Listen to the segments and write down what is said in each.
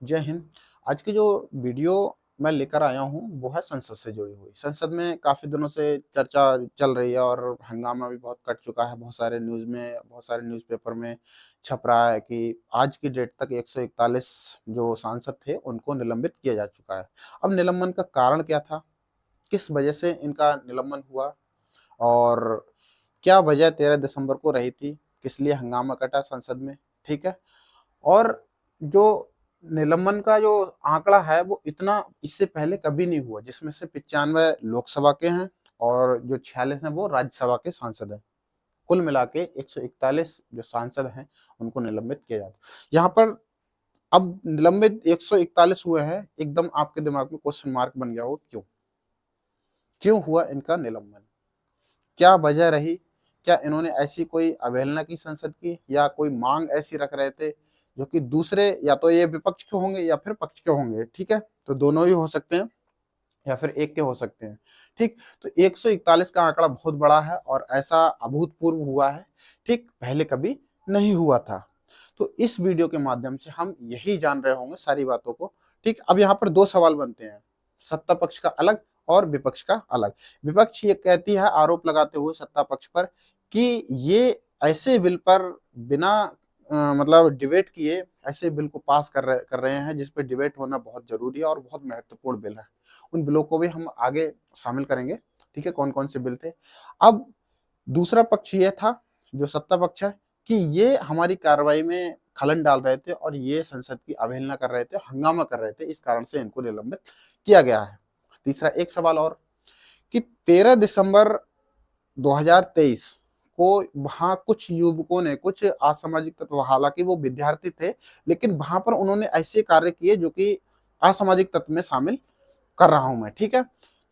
जय हिंद। आज की जो वीडियो मैं लेकर आया हूँ वो है संसद से जुड़ी हुई। संसद में काफ़ी दिनों से चर्चा चल रही है और हंगामा भी बहुत कट चुका है। बहुत सारे न्यूज़ में, बहुत सारे न्यूज़पेपर में छप रहा है कि आज की डेट तक 141 जो सांसद थे उनको निलंबित किया जा चुका है। अब निलंबन का कारण क्या था? किस वजह से इनका निलंबन हुआ? और क्या वजह 13 दिसंबर को रही थी? किस लिए हंगामा कटा संसद में? ठीक है? और जो निलंबन का जो आंकड़ा है वो इतना इससे पहले कभी नहीं हुआ, जिसमें से 95 लोकसभा के हैं और जो 46 हैं वो राज्यसभा के सांसद हैं। कुल मिला के 141 जो सांसद हैं उनको निलंबित किया जाता है। यहाँ पर अब निलंबित 141 हुए हैं, एकदम आपके दिमाग में क्वेश्चन मार्क बन गया हो, क्यों? क्यों हुआ इनका निलंबन? क्या वजह रही? क्या इन्होंने ऐसी कोई अवहेलना की संसद की, या कोई मांग ऐसी रख रहे थे जो कि दूसरे, या तो ये विपक्ष के होंगे या फिर पक्ष के होंगे, ठीक है? तो दोनों ही हो सकते हैं या फिर एक के हो सकते हैं, ठीक? तो 141 का आंकड़ा बहुत बड़ा है और ऐसा अभूतपूर्व हुआ है, ठीक? पहले कभी नहीं हुआ था। तो इस वीडियो के माध्यम से हम यही जान रहे होंगे सारी बातों को, ठीक? अब यहाँ पर दो सवाल बनते हैं, सत्ता पक्ष का अलग और विपक्ष का अलग। विपक्ष ये कहती है, आरोप लगाते हुए सत्ता पक्ष पर, कि ये ऐसे बिल पर बिना मतलब डिबेट किए ऐसे बिल को पास कर रहे हैं जिस पे डिबेट होना बहुत जरूरी है और बहुत महत्वपूर्ण बिल है। उन बिलों को भी हम आगे शामिल करेंगे, ठीक है? कौन कौन से बिल थे। अब दूसरा पक्ष ये था, जो सत्ता पक्ष है, कि ये हमारी कार्रवाई में खलन डाल रहे थे और ये संसद की अवहेलना कर रहे थे, हंगामा कर रहे थे, इस कारण से इनको निलंबित किया गया है। तीसरा एक सवाल और, कि 13 दिसंबर 2023 को वहां कुछ युवकों ने, कुछ असामाजिक तत्व, हालांकि वो विद्यार्थी थे, लेकिन वहां पर उन्होंने ऐसे कार्य किए जो कि असामाजिक तत्व में शामिल कर रहा हूं मैं, ठीक है?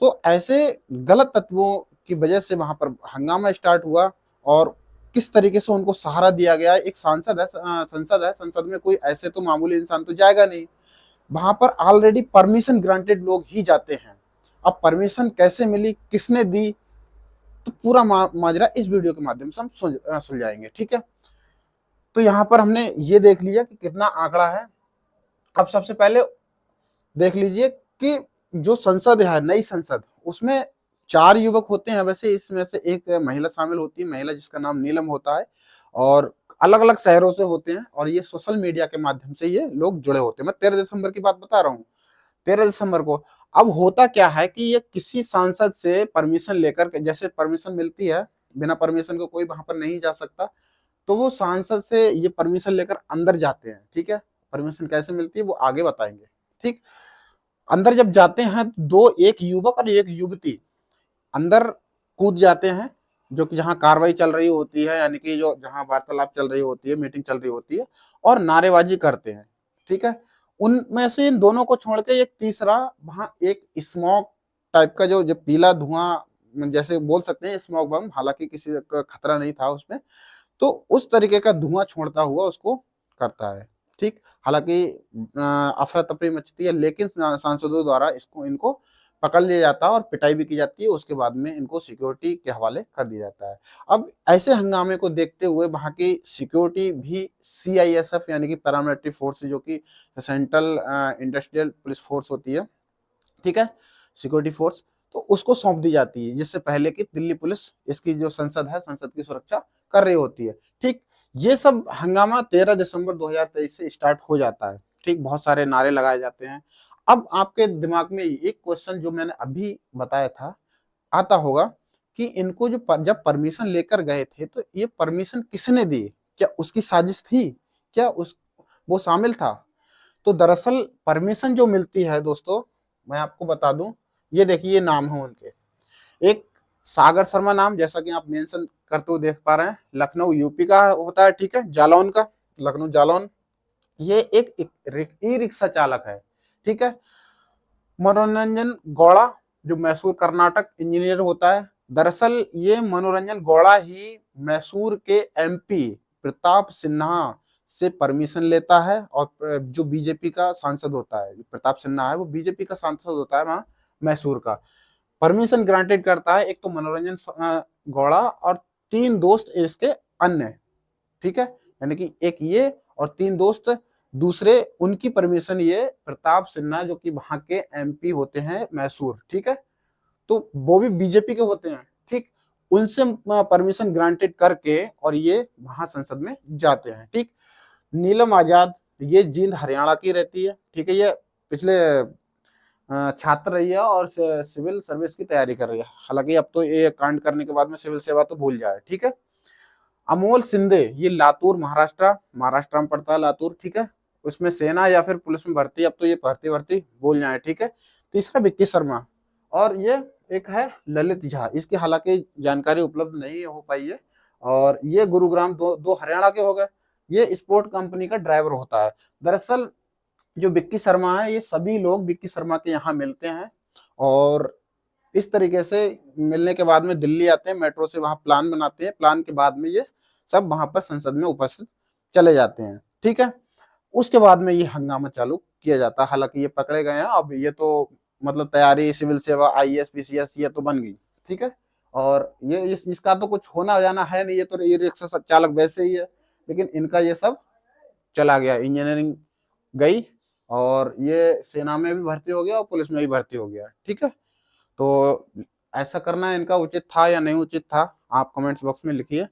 तो ऐसे गलत तत्वों की वजह से वहां पर हंगामा स्टार्ट हुआ और किस तरीके से उनको सहारा दिया गया है। एक सांसद है, संसद है, संसद में कोई ऐसे तो मामूली इंसान तो जाएगा नहीं, वहां पर ऑलरेडी परमिशन ग्रांटेड लोग ही जाते हैं। अब परमिशन कैसे मिली, किसने दी, तो पूरा माजरा इस वीडियो के माध्यम से हम सुलझाएंगे, ठीक है? तो यहाँ पर हमने ये देख लिया कि कितना आंकड़ा है। अब सबसे पहले देख लीजिए कि जो संसद है, नई संसद, उसमें 4 युवक होते हैं। वैसे इसमें से एक महिला शामिल होती है, महिला जिसका नाम नीलम होता है, और अलग अलग शहरों से होते हैं और ये सोशल मीडिया के माध्यम से ये लोग जुड़े होते हैं। मैं 13 दिसंबर की बात बता रहा हूँ, 13 दिसंबर को। अब होता क्या है कि ये किसी सांसद से परमिशन लेकर, जैसे परमिशन मिलती है, बिना परमिशन को कोई वहां पर नहीं जा सकता, तो वो सांसद से ये परमिशन लेकर अंदर जाते हैं, ठीक है? परमिशन कैसे मिलती है वो आगे बताएंगे, ठीक? अंदर जब जाते हैं, दो, एक युवक और एक युवती अंदर कूद जाते हैं, जो कि जहां कार्रवाई चल रही होती है, यानी कि जो जहां वार्तालाप चल रही होती है, मीटिंग चल रही होती है, और नारेबाजी करते हैं, ठीक है? उनमें से इन दोनों को छोड़ के एक तीसरा, वहां एक स्मोक टाइप का, जो पीला धुआं, जैसे बोल सकते हैं स्मोक बम, हालांकि किसी का खतरा नहीं था उसमें, तो उस तरीके का धुआं छोड़ता हुआ उसको करता है, ठीक? हालांकि अफरा तफरी मचती है, लेकिन सांसदों द्वारा इसको, इनको पकड़ लिया जाता है और पिटाई भी की जाती है। उसके बाद में इनको सिक्योरिटी के हवाले कर दिया जाता है। अब ऐसे हंगामे को देखते हुए वहां की सिक्योरिटी भी CISF, यानी कि पैरामिलिट्री फोर्स, जो कि सेंट्रल इंडस्ट्रियल पुलिस फोर्स होती है, ठीक है, सिक्योरिटी फोर्स, तो उसको सौंप दी जाती है, जिससे पहले कि दिल्ली पुलिस इसकी जो संसद है, संसद की सुरक्षा कर रही होती है, ठीक? ये सब हंगामा 13 दिसंबर 2023 से स्टार्ट हो जाता है, ठीक? बहुत सारे नारे लगाए जाते हैं। अब आपके दिमाग में एक क्वेश्चन जो मैंने अभी बताया था आता होगा, कि इनको जो जब परमिशन लेकर गए थे, तो ये परमिशन किसने दी? क्या उसकी साजिश थी? क्या उस वो शामिल था? तो दरअसल परमिशन जो मिलती है दोस्तों, मैं आपको बता दूं, ये देखिए नाम है उनके। एक सागर शर्मा नाम, जैसा कि आप मेंशन करते हुए देख पा रहे हैं, लखनऊ यूपी का होता है, ठीक है, जालौन का, लखनऊ जालौन। ये एक ई रिक्शा चालक है, ठीक है। मनोरंजन गौड़ा, जो मैसूर कर्नाटक इंजीनियर होता है। दरअसल ये मनोरंजन गौड़ा ही मैसूर के MP प्रताप सिन्हा से परमिशन लेता है, और जो बीजेपी का सांसद होता है, प्रताप सिन्हा है, वो बीजेपी का सांसद होता है वहां मैसूर का, परमिशन ग्रांटेड करता है। एक तो मनोरंजन गौड़ा और 3 दोस्त इसके अन्य, ठीक है, यानी कि एक ये और 3 दोस्त दूसरे उनकी परमिशन ये प्रताप सिन्हा जो कि वहां के एमपी होते हैं मैसूर, ठीक है, तो वो भी बीजेपी के होते हैं, ठीक, उनसे परमिशन ग्रांटेड करके और ये वहां संसद में जाते हैं, ठीक। नीलम आजाद, ये जींद हरियाणा की रहती है, ठीक है, ये पिछले छात्र रही है और सिविल सर्विस की तैयारी कर रही है, हालांकि अब तो ये कांड करने के बाद में सिविल सेवा तो भूल जाए, ठीक है। अमोल सिंधे, ये लातूर महाराष्ट्र, महाराष्ट्र में पड़ता है लातूर, ठीक है, उसमें सेना या फिर पुलिस में भर्ती, अब तो ये भर्ती भर्ती भूल जाए, ठीक है। तीसरा विक्की शर्मा, और ये एक है ललित झा, इसकी हालांकि जानकारी उपलब्ध नहीं हो पाई है, और ये गुरुग्राम, दो हरियाणा के हो गए। ये स्पोर्ट कंपनी का ड्राइवर होता है। दरअसल जो विक्की शर्मा है, ये सभी लोग विक्की शर्मा के यहाँ मिलते हैं, और इस तरीके से मिलने के बाद में दिल्ली आते हैं, मेट्रो से वहां प्लान बनाते हैं, प्लान के बाद में ये सब वहां पर संसद में उपस्थित चले जाते हैं, ठीक है। उसके बाद में ये हंगामा चालू किया जाता है, हालांकि ये पकड़े गए हैं, अब ये तो मतलब तैयारी सिविल सेवा आईएएस पीसीएस ये तो बन गई, ठीक है। और ये इसका तो कुछ होना जाना है नहीं, ये तो ये रिक्शा चालक वैसे ही है, लेकिन इनका ये सब चला गया, इंजीनियरिंग गई, और ये सेना में भी भर्ती हो गया और पुलिस में भी भर्ती हो गया, ठीक है। तो ऐसा करना इनका उचित था या नहीं उचित था, आप कमेंट्स बॉक्स में लिखिए।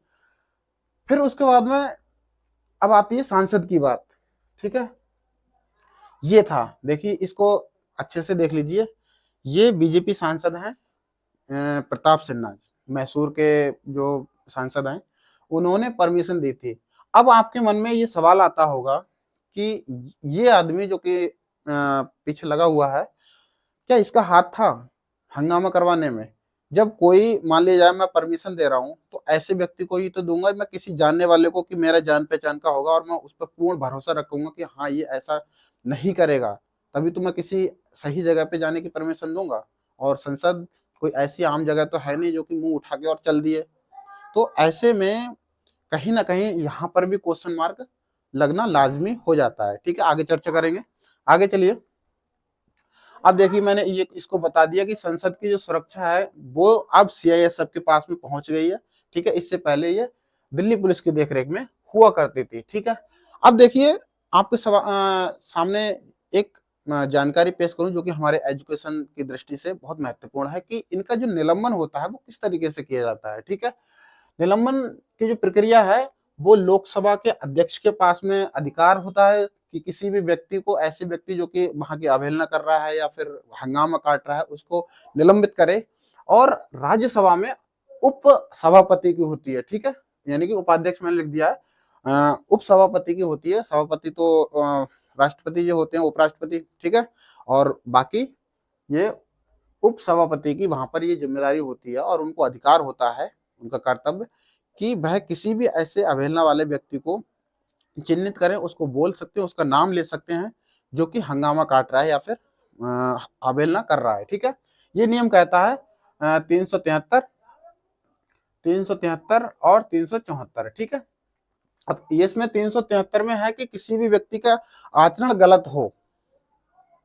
फिर उसके बाद में अब आती है सांसद की बात, ठीक है। ये था, देखिए इसको अच्छे से देख लीजिए, ये बीजेपी सांसद हैं, प्रताप सिन्हा, मैसूर के जो सांसद हैं, उन्होंने परमिशन दी थी। अब आपके मन में ये सवाल आता होगा कि ये आदमी जो कि पीछे लगा हुआ है, क्या इसका हाथ था हंगामा करवाने में? जब कोई मान लिया जाए मैं परमिशन दे रहा हूं, तो ऐसे व्यक्ति को ही तो दूंगा, मैं किसी जानने वाले को कि मेरा जान पहचान का होगा और मैं उस पर पूर्ण भरोसा रखूंगा कि हाँ ये ऐसा नहीं करेगा, तभी तो मैं किसी सही जगह पे जाने की परमिशन दूंगा। और संसद कोई ऐसी आम जगह तो है नहीं जो कि मुंह उठा के और चल दिए। तो ऐसे में कहीं ना कहीं यहाँ पर भी क्वेश्चन मार्क लगना लाजमी हो जाता है, ठीक है। आगे चर्चा करेंगे, आगे चलिए। अब देखिए मैंने ये इसको बता दिया कि संसद की जो सुरक्षा है वो अब सीआईएसएफ के पास में पहुंच गई है, ठीक है। इससे पहले ये दिल्ली पुलिस की देखरेख में हुआ करती थी, ठीक है। अब देखिए आपके सामने एक जानकारी पेश करूं जो कि हमारे एजुकेशन की दृष्टि से बहुत महत्वपूर्ण है कि इनका जो निलंबन होता है वो किस तरीके से किया जाता है, ठीक है। निलंबन की जो प्रक्रिया है वो लोकसभा के अध्यक्ष के पास में अधिकार होता है कि किसी भी व्यक्ति को, ऐसे व्यक्ति जो कि वहां की अवहेलना कर रहा है या फिर हंगामा काट रहा है, उसको निलंबित करे। और राज्यसभा में उप सभापति की होती है, ठीक है, यानी कि उपाध्यक्ष मैंने लिख दिया है, उप सभापति की होती है। सभापति तो राष्ट्रपति जो होते हैं, उपराष्ट्रपति, ठीक है, और बाकी ये उप सभापति की वहां पर ये जिम्मेदारी होती है, और उनको अधिकार होता है, उनका कर्तव्य कि वह किसी भी ऐसे अवहेलना वाले व्यक्ति को चिन्हित करें, उसको बोल सकते हैं, उसका नाम ले सकते हैं जो कि हंगामा काट रहा है या फिर अवहेलना कर रहा है, ठीक है। ये नियम कहता है 373, 373 और 374, ठीक है। अब इसमें 373 में है कि किसी भी व्यक्ति का आचरण गलत हो।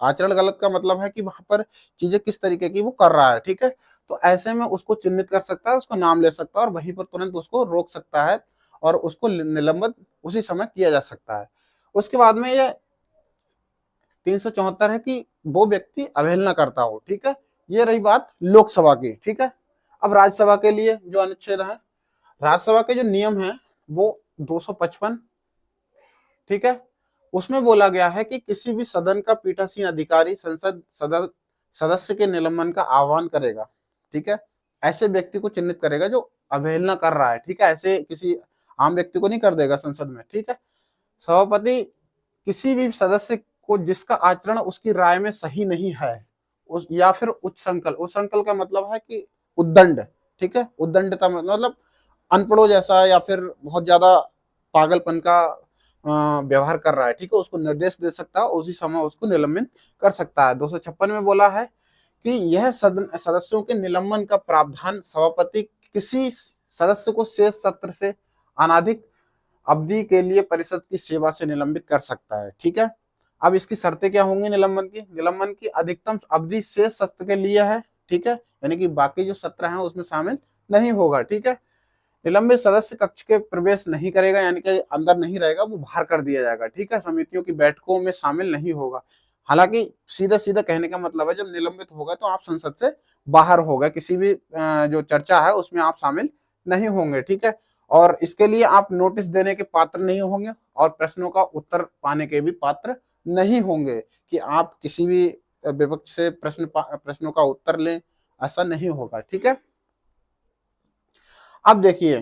आचरण गलत का मतलब है कि वहां पर चीजें किस तरीके की वो कर रहा है, ठीक है। तो ऐसे में उसको चिन्हित कर सकता है, उसको नाम ले सकता है और वहीं पर तुरंत उसको रोक सकता है और उसको निलंबित उसी समय किया जा सकता है। उसके बाद में ये 374 है कि वो व्यक्ति अवहेलना करता हो, ठीक है। ये रही बात लोकसभा की, ठीक है। अब राज्यसभा के लिए जो अनुच्छेद है, राज्यसभा के जो नियम है वो 255, ठीक है। उसमें बोला गया है कि किसी भी सदन का पीठासीन अधिकारी संसद सदस्य के निलंबन का आह्वान करेगा, ठीक है। ऐसे व्यक्ति को चिन्हित करेगा जो अवहेलना कर रहा है, ठीक है, ऐसे किसी आम व्यक्ति को नहीं कर देगा संसद में, ठीक है। सभापति किसी भी सदस्य को जिसका आचरण उसकी राय में सही नहीं है, उस या फिर उच्चश्रृंखल का मतलब है कि उद्दंड, ठीक है, उद्दंडता मतलब अनपढ़ों जैसा या फिर बहुत ज्यादा पागलपन का व्यवहार कर रहा है, ठीक है, उसको निर्देश दे सकता है, उसी समय उसको निलंबित कर सकता है। 256 में बोला है कि यह सदस्यों के निलंबन का प्रावधान सभापति किसी सदस्य को शेष सत्र से अनाधिक अवधि के लिए परिषद की सेवा से निलंबित कर सकता है, ठीक है। अब इसकी शर्तें क्या होंगी निलंबन की अधिकतम अवधि शेष सत्र के लिए है, ठीक है, यानी कि बाकी जो सत्र हैं उसमें शामिल नहीं होगा, ठीक है। निलंबित सदस्य कक्ष के प्रवेश नहीं करेगा, यानी कि अंदर नहीं रहेगा, वो बाहर कर दिया जाएगा, ठीक है, समितियों की बैठकों में शामिल नहीं होगा। हालांकि सीधा सीधा कहने का मतलब है, जब निलंबित होगा तो आप संसद से बाहर होगा, किसी भी जो चर्चा है उसमें आप शामिल नहीं होंगे, ठीक है। और इसके लिए आप नोटिस देने के पात्र नहीं होंगे और प्रश्नों का उत्तर पाने के भी पात्र नहीं होंगे, कि आप किसी भी विपक्ष से प्रश्नों का उत्तर लें, ऐसा नहीं होगा, ठीक है। अब देखिए,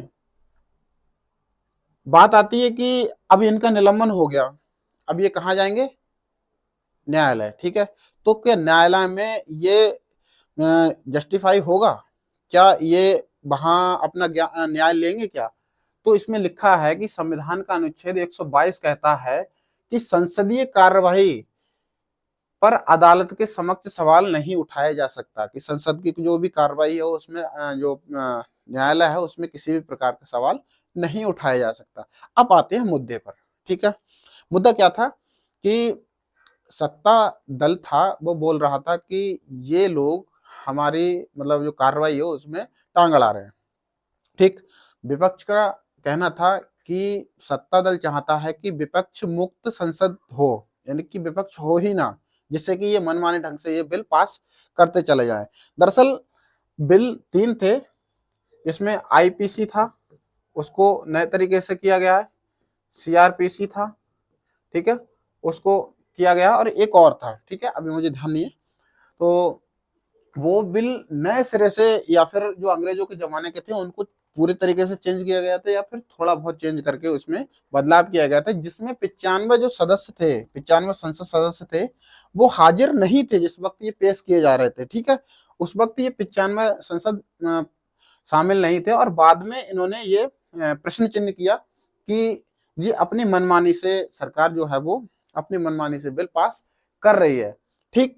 बात आती है कि अब इनका निलंबन हो गया, अब ये कहाँ जाएंगे? न्यायालय, ठीक है। तो क्या न्यायालय में ये जस्टिफाई होगा? क्या ये वहां अपना न्याय लेंगे क्या? तो इसमें लिखा है कि संविधान का अनुच्छेद 122 कहता है कि संसदीय कार्यवाही पर अदालत के समक्ष सवाल नहीं उठाया जा सकता, कि संसद की जो भी कार्रवाई है उसमें जो न्यायालय है उसमें किसी भी प्रकार का सवाल नहीं उठाया जा सकता। अब आते हैं मुद्दे पर, ठीक है। मुद्दा क्या था कि सत्ता दल था वो बोल रहा था कि ये लोग हमारी मतलब जो कार्रवाई है उसमें टांग अड़ा रहे हैं, ठीक। विपक्ष का कहना था कि सत्ता दल चाहता है कि विपक्ष मुक्त संसद हो, यानी कि विपक्ष हो ही ना, जिससे कि ये मनमाने ढंग से ये बिल पास करते चले जाएं। दरअसल बिल 3 थे, इसमें आईपीसी था, उसको नए तरीके से किया गया है, सीआरपीसी था, ठीक है, उसको किया गया, और एक और था, ठीक है, अभी मुझे ध्यान नहीं है। तो वो बिल नए सिरे से या फिर जो अंग्रेजों के जमाने के थे उनको पूरे तरीके से चेंज किया गया था, या फिर थोड़ा बहुत चेंज करके उसमें बदलाव किया गया था, जिसमें 95 जो सदस्य थे, 95 संसद सदस्य थे, वो हाजिर नहीं थे जिस वक्त ये पेश किए जा रहे थे, ठीक है। उस वक्त ये 95 संसद शामिल नहीं थे, और बाद में इन्होंने ये प्रश्न चिन्ह किया कि ये अपनी मनमानी से, सरकार जो है वो अपनी मनमानी से बिल पास कर रही है, ठीक।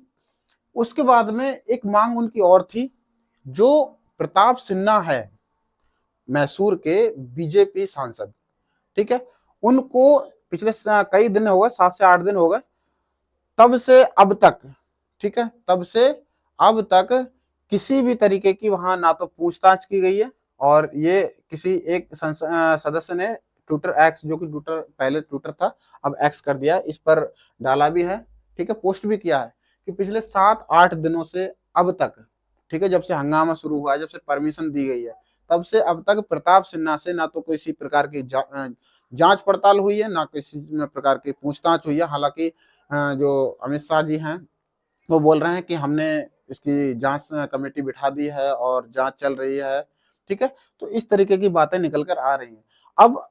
उसके बाद में एक मांग उनकी और थी, जो प्रताप सिन्हा है मैसूर के बीजेपी सांसद, ठीक है, उनको पिछले कई दिन हो गए, 7 से 8 दिन हो गए, तब से अब तक, ठीक है, तब से अब तक किसी भी तरीके की वहां ना तो पूछताछ की गई है, और ये किसी एक सदस्य ने ट्विटर एक्स, जो कि ट्विटर पहले ट्विटर था अब एक्स कर दिया, इस पर डाला भी है, ठीक है, पोस्ट भी किया है कि पिछले 7-8 दिनों से अब तक, ठीक है, जब से हंगामा शुरू हुआ है, जब से परमिशन दी गई है, तब से अब तक प्रताप सिन्हा से ना तो किसी प्रकार की जांच पड़ताल हुई है, ना किसी प्रकार की पूछताछ हुई है। हालांकि जो अमित शाह जी हैं वो बोल रहे हैं कि हमने इसकी जांच कमेटी बिठा दी है और जांच चल रही है, ठीक है। तो इस तरीके की बातें निकल कर आ रही हैं। अब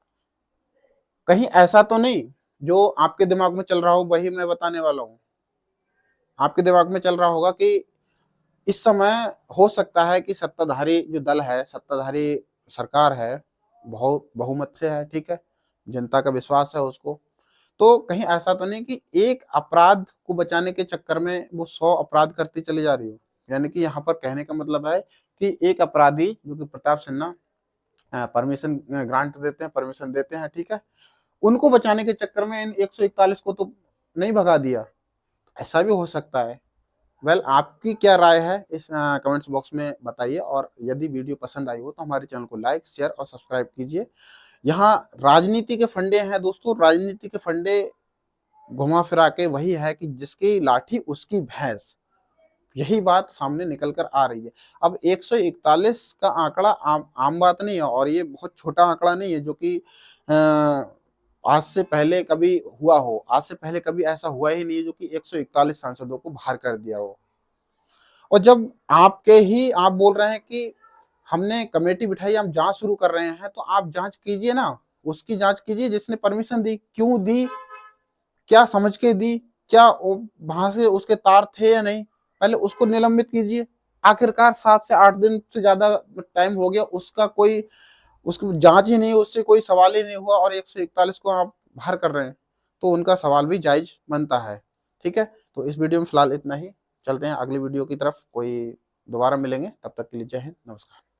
कहीं ऐसा तो नहीं जो आपके दिमाग में चल रहा हो वही मैं बताने वाला हूं। आपके दिमाग में चल रहा होगा कि इस समय हो सकता है कि सत्ताधारी जो दल है, सत्ताधारी सरकार है, बहुमत से है, ठीक है, जनता का विश्वास है उसको, तो कहीं ऐसा तो नहीं कि एक अपराध को बचाने के चक्कर में वो 100 अपराध करती चली जा रही हो। यानी कि यहाँ पर कहने का मतलब है कि एक अपराधी जो कि प्रताप सिन्हा परमिशन ग्रांट देते हैं, परमिशन देते हैं, ठीक है, उनको बचाने के चक्कर में इन 141 को तो नहीं भगा दिया, ऐसा भी हो सकता है। वेल, आपकी क्या राय है इस कमेंट्स बॉक्स में बताइए, और यदि वीडियो पसंद आई हो तो हमारे चैनल को लाइक, शेयर और सब्सक्राइब कीजिए। यहाँ राजनीति के फंडे हैं दोस्तों, राजनीति के फंडे घुमा फिरा के वही है कि जिसकी लाठी उसकी भैंस, यही बात सामने निकल कर आ रही है। अब 141 का आंकड़ा आम बात नहीं है, और ये बहुत छोटा आंकड़ा नहीं है जो कि आज से पहले कभी हुआ हो, आज से पहले कभी ऐसा हुआ ही नहीं है जो कि 141 सांसदों को बाहर कर दिया हो। और जब आप बोल रहे हैं कि हमने कमेटी बिठाई, हम जांच शुरू कर रहे हैं, तो आप जांच कीजिए ना, उसकी जांच कीजिए जिसने परमिशन दी, क्यों दी, क्या समझ के दी, क्या वहां से उसके तार थे या नहीं, पहले उसको निलंबित कीजिए। आखिरकार 7 से 8 दिन से ज्यादा टाइम हो गया, उसका कोई उसकी जांच ही नहीं, उससे कोई सवाल ही नहीं हुआ, और 141 को आप बाहर कर रहे हैं, तो उनका सवाल भी जायज बनता है, ठीक है। तो इस वीडियो में फिलहाल इतना ही, चलते हैं अगली वीडियो की तरफ, कोई दोबारा मिलेंगे, तब तक के लिए जय हिंद, नमस्कार।